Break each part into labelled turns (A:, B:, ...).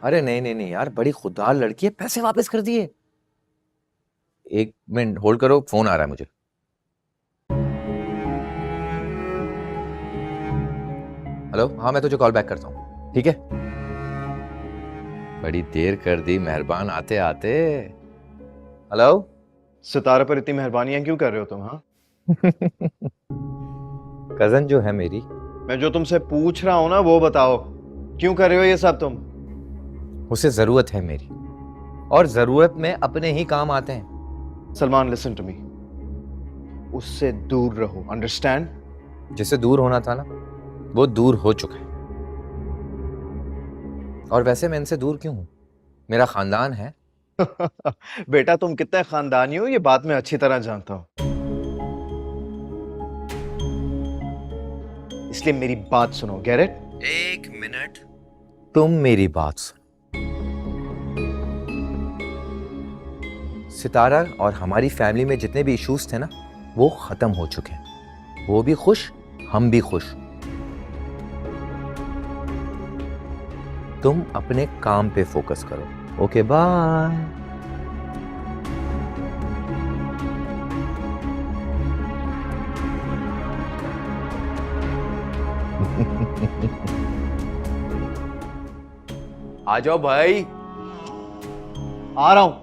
A: अरे नहीं नहीं नहीं यार, बड़ी खुददार लड़की है, पैसे वापस कर दिए। 1 मिनट होल्ड करो, फोन आ रहा है मुझे। हेलो, हाँ मैं तुझे कॉल बैक करता हूँ, ठीक है। बड़ी देर कर दी मेहरबान आते आते। हेलो।
B: सितारा पर इतनी मेहरबानियां क्यों कर रहे हो तुम? हाँ,
A: कजन जो है मेरी,
B: मैं जो तुमसे पूछ रहा हूं ना वो बताओ, क्यों कर रहे हो ये सब तुम?
A: उसे जरूरत है मेरी, और जरूरत में अपने ही काम आते हैं।
B: सलमान, लिसन टू मी, उससे दूर रहो, अंडरस्टैंड?
A: जिससे दूर होना था ना, वो दूर हो चुका है। और वैसे मैं इनसे दूर क्यों हूं? मेरा खानदान है।
B: बेटा, तुम कितने खानदानी हो ये बात मैं अच्छी तरह जानता हूं, इसलिए मेरी बात सुनो, गेट इट?
A: 1 मिनट, तुम मेरी बात सुनो। सितारा और हमारी फैमिली में जितने भी इश्यूज थे ना, वो खत्म हो चुके हैं। वो भी खुश, हम भी खुश। तुम अपने काम पे फोकस करो। Okay bye. आ जाओ भाई।
B: आ रहा हूं।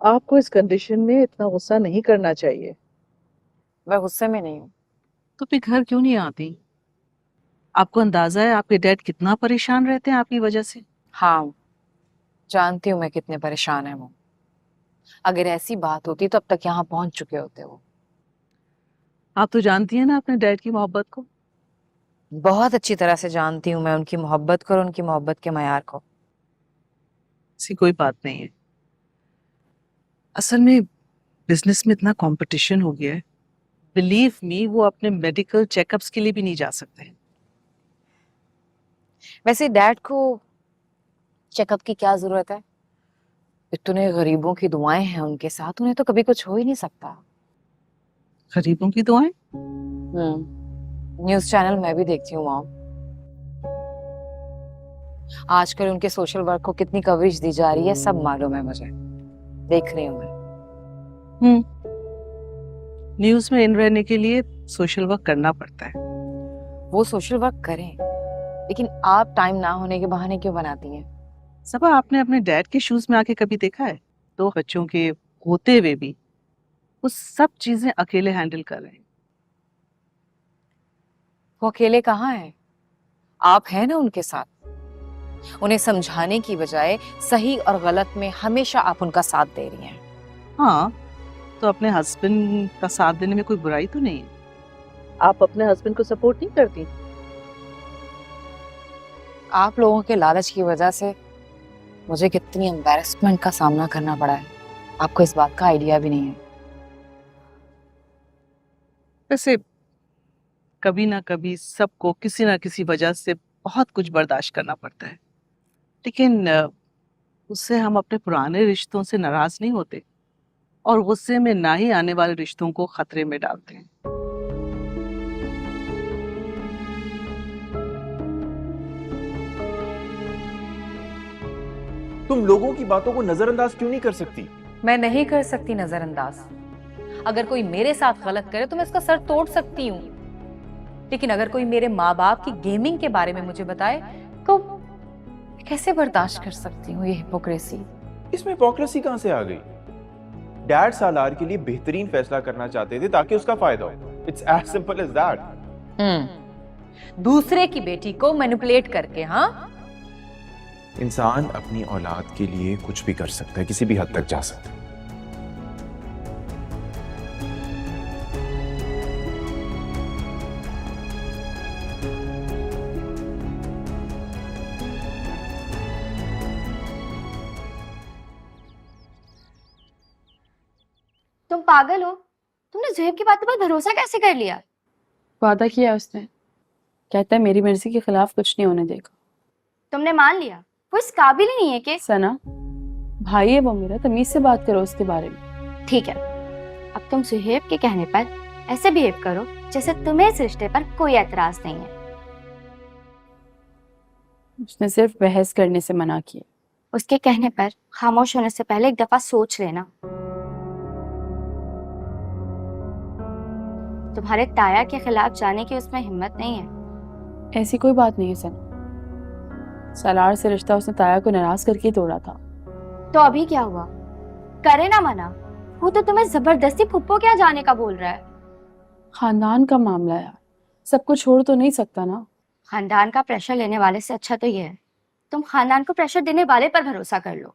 C: आपको इस कंडीशन में इतना गुस्सा नहीं करना चाहिए।
D: मैं गुस्से में नहीं हूँ।
C: तो फिर घर क्यों नहीं आती? आपको अंदाजा है आपके डैड कितना परेशान रहते हैं आपकी वजह से?
D: हाँ, जानती हूँ मैं कितने परेशान है वो। अगर ऐसी बात होती तो अब तक यहाँ पहुंच चुके होते वो।
C: आप तो जानती हैं ना अपने डैड की मोहब्बत को।
D: बहुत अच्छी तरह से जानती हूँ मैं उनकी मोहब्बत को और उनकी मोहब्बत के मयार को।
C: ऐसी कोई बात नहीं है। असल में बिजनेस में इतना कंपटीशन हो गया है, बिलीव मी, वो अपने मेडिकल चेकअप्स के लिए भी नहीं जा सकते।
D: वैसे डैड को चेकअप की क्या जरूरत है? इतने गरीबों की दुआएं हैं उनके साथ, उन्हें तो कभी कुछ हो ही नहीं सकता।
C: गरीबों की दुआएं?
D: न्यूज चैनल मैं भी देखती हूँ मॉम। आजकल उनके सोशल वर्क को कितनी कवरेज दी जा रही है सब मालूम है मुझे, देख रही हूँ मैं।
C: न्यूज में इन रहने के लिए सोशल वर्क करना पड़ता है।
D: वो सोशल वर्क करें, लेकिन आप टाइम ना होने के बहाने क्यों बनाती हैं?
C: सबा, आपने अपने डैड के शूज में आके कभी देखा है? 2 बच्चों के होते हुए भी वो सब चीजें अकेले हैंडल कर रहे हैं।
D: वो अकेले कहाँ हैं? आप हैं ना उनके साथ। उन्हें समझाने की बजाय सही और गलत में हमेशा आप उनका साथ दे रही हैं।
C: हाँ, तो अपने हस्बैंड का साथ देने में कोई बुराई तो नहीं है। आप अपने हस्बैंड को सपोर्ट नहीं करती?
D: आप लोगों के लालच की वजह से मुझे कितनी एम्बैरेसमेंट का सामना करना पड़ा है, आपको इस बात का आइडिया भी नहीं है।
C: वैसे कभी ना कभी सबको किसी ना किसी वजह से बहुत कुछ बर्दाश्त करना पड़ता है, लेकिन उससे हम अपने पुराने रिश्तों से नाराज नहीं होते और गुस्से में ना ही आने वाले रिश्तों को खतरे में डालते हैं।
E: तुम लोगों की बातों को नजरअंदाज क्यों नहीं कर सकती?
D: मैं नहीं कर सकती नजरअंदाज। अगर कोई मेरे साथ गलत करे तो मैं उसका सर तोड़ सकती हूँ, लेकिन अगर कोई मेरे माँ बाप की गेमिंग के बारे में मुझे बताए तो कैसे बर्दाश्त कर सकती हूँ ये हिपोक्रेसी।
E: इसमें हिपोक्रेसी कहां से आ गई? डैड सालार के लिए बेहतरीन फैसला करना चाहते थे ताकि उसका फायदा हो। It's as simple as that.
D: दूसरे की बेटी को मैनिपुलेट करके। हाँ,
E: इंसान अपनी औलाद के लिए कुछ भी कर सकता है, किसी भी हद तक जा सकता है।
F: तुम पागल हो? तुमने ज़ुहैब की बातों पर भरोसा कैसे कर लिया?
G: वादा किया उसने, कहता है मेरी मर्जी के खिलाफ कुछ नहीं होने देगा।
F: तुमने मान लिया? वो इस काबिल ही नहीं है कि?
G: सना, भाई है वो मेरा, तमीज से बात करो उसके बारे में।
F: ठीक है, अब तुम ज़ुहैब के कहने पर ऐसे बिहेव करो जैसे तुम्हें इस रिश्ते पर कोई एतराज नहीं है।
G: उसने सिर्फ बहस करने से मना किया।
F: उसके कहने पर खामोश होने से पहले एक दफा सोच लेना। तुम्हारे ताया के खिलाफ जाने की उसमें हिम्मत नहीं है।
G: ऐसी कोई बात नहीं है सना। सलार से रिश्ता उसने ताया को नाराज करके ही तोड़ा था।
F: तो अभी क्या हुआ? करे ना मना। वो तो तुम्हें जबरदस्ती फुप्पो क्या जाने का बोल रहा है।
G: खानदान का मामला यार, सब कुछ छोड़ तो नहीं सकता ना।
F: खानदान का प्रेशर लेने वाले से अच्छा तो ये है तुम खानदान को प्रेशर देने वाले पर भरोसा कर लो।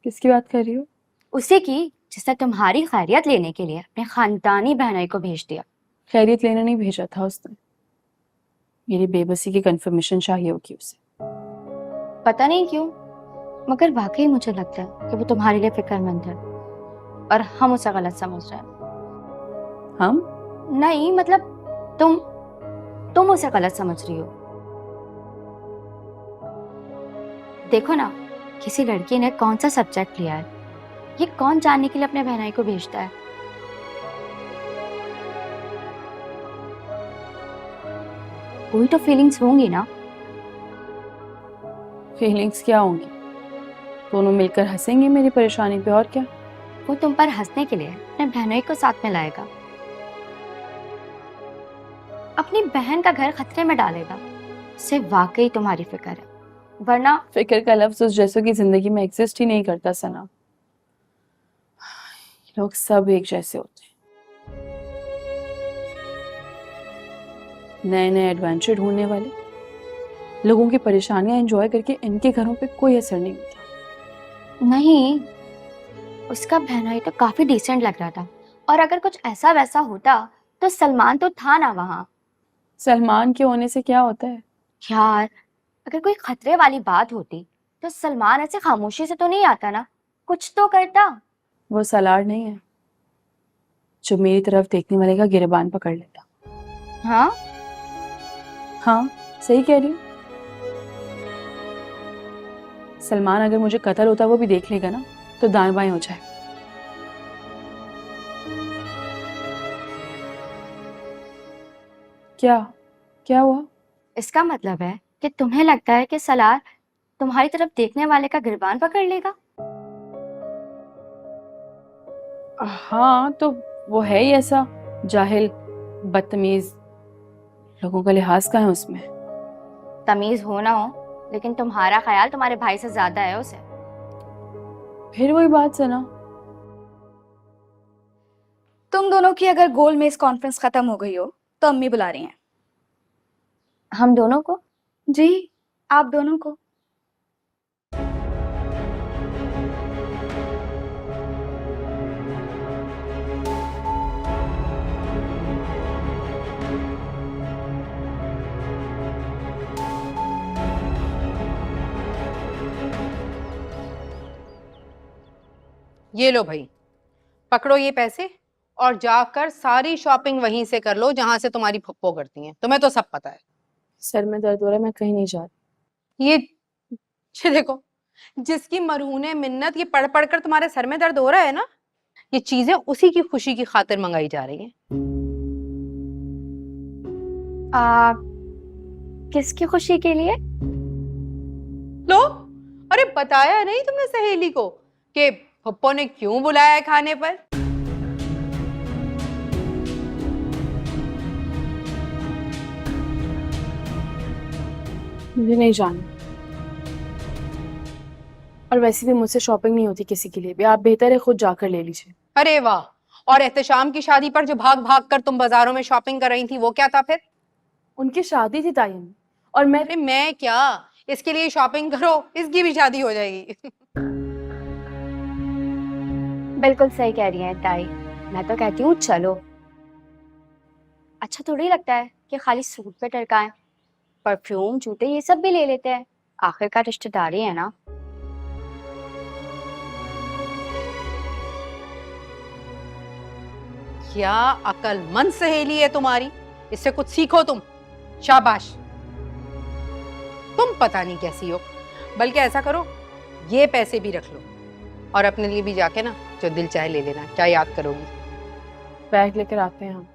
G: किसकी बात कर रही हो?
F: उसी की जिसने तुम्हारी खैरियत लेने के लिए अपने खानदानी बहनोई को भेज दिया।
G: खैरियत लेने नहीं भेजा था उसने, मेरी बेबसी की कंफर्मेशन चाहिए होगी उसे।
F: पता नहीं क्यों, मगर वाकई मुझे लगता है कि वो तुम्हारे लिए फिक्रमंद है और हम उसे गलत समझ रहे हैं।
G: हम?
F: नहीं मतलब तुम उसे गलत समझ रही हो। देखो ना, किसी लड़की ने कौन सा सब्जेक्ट लिया है, ये कौन जानने के लिए अपने बहनाई को भेजता है। कोई तो फीलिंग्स होंगी ना।
G: फीलिंग्स क्या होंगी? दोनों मिलकर हंसेंगे मेरी परेशानी पे, और क्या।
F: वो तुम पर हंसने के लिए अपने बहनोई को साथ में लाएगा, अपनी बहन का घर खतरे में डालेगा। उसे वाकई तुम्हारी फिक्र है, वरना
G: फिक्र का लफ्ज उस जैसों की जिंदगी में एग्जिस्ट ही नहीं करता सना। लोग सब एक जैसे होते हैं। नए नए एडवेंचर ढूंढने वाले लोगों की परेशानियां एंजॉय करके इनके घरों पे कोई असर नहीं होता।
F: नहीं, उसका बहनोई तो काफी डिसेंट लग रहा था, और अगर कुछ ऐसा वैसा होता तो सलमान तो था ना वहां।
G: सलमान के होने से क्या होता है?
F: यार, अगर कोई खतरे वाली बात होती तो सलमान ऐसे खामोशी से तो नहीं आता ना, कुछ तो करता।
G: वो सलार नहीं है जो मेरी तरफ देखने वाले का गिरबान पकड़ लेता।
F: हाँ,
G: हाँ सही कह रही हूँ। सलमान अगर मुझे कत्ल होता वो भी देख लेगा ना, तो दाएं बाएं हो जाए। क्या क्या हुआ?
F: इसका मतलब है कि तुम्हें लगता है कि सलार तुम्हारी तरफ देखने वाले का गिरबान पकड़ लेगा।
G: हाँ तो वो है ही ऐसा जाहिल, बदतमीज। लोगों का लिहाज का है उसमें।
F: तमीज हो ना हो, लेकिन तुम्हारा ख्याल तुम्हारे भाई से ज्यादा है उसे।
G: फिर वही बात सना।
H: तुम दोनों की अगर गोल में इस कॉन्फ्रेंस खत्म हो गई हो तो अम्मी बुला रही हैं।
F: हम दोनों को?
H: जी, आप दोनों को।
I: ये लो भाई, पकड़ो ये पैसे और जाकर सारी शॉपिंग वहीं से कर लो जहां से तुम्हारी फुप्पो करती हैं। तुम्हें तो सब पता है।
G: सर में दर्द हो रहा है, मैं कहीं नहीं जा रही।
I: ये देखो, जिसकी मरहूने मिन्नत ये पढ़ पढ़ कर तुम्हारे सर में दर्द हो रहा है ना, ये चीजें उसी की खुशी की खातिर मंगाई जा रही हैं।
F: किसकी खुशी के लिए?
I: लो, अरे बताया नहीं तुमने सहेली को कि फुप्पो ने क्यों बुलाया है खाने पर?
G: मुझे नहीं जाना, और वैसे भी मुझसे शॉपिंग नहीं होती किसी के लिए भी। आप बेहतर है खुद जाकर ले लीजिए।
I: अरे वाह, और एहतशाम की शादी पर जो भाग भाग कर तुम बाजारों में शॉपिंग कर रही थी वो क्या था फिर?
G: उनकी शादी थी तायन, और
I: अरे मैं क्या, इसके लिए शॉपिंग करो, इसकी भी शादी हो जाएगी।
F: बिल्कुल सही कह रही है ताई, मैं तो कहती हूँ चलो। अच्छा थोड़ी लगता है कि खाली सूट पे टरकाएं, परफ्यूम, जूते ये सब भी ले लेते हैं, आखिरकार रिश्तेदारी है ना।
I: क्या अकलमंद सहेली है तुम्हारी, इससे कुछ सीखो तुम। शाबाश। तुम पता नहीं कैसी हो। बल्कि ऐसा करो, ये पैसे भी रख लो और अपने लिए भी जाके ना जो दिल चाहे ले लेना। क्या याद करोगी?
G: बैग लेकर आते हैं हम।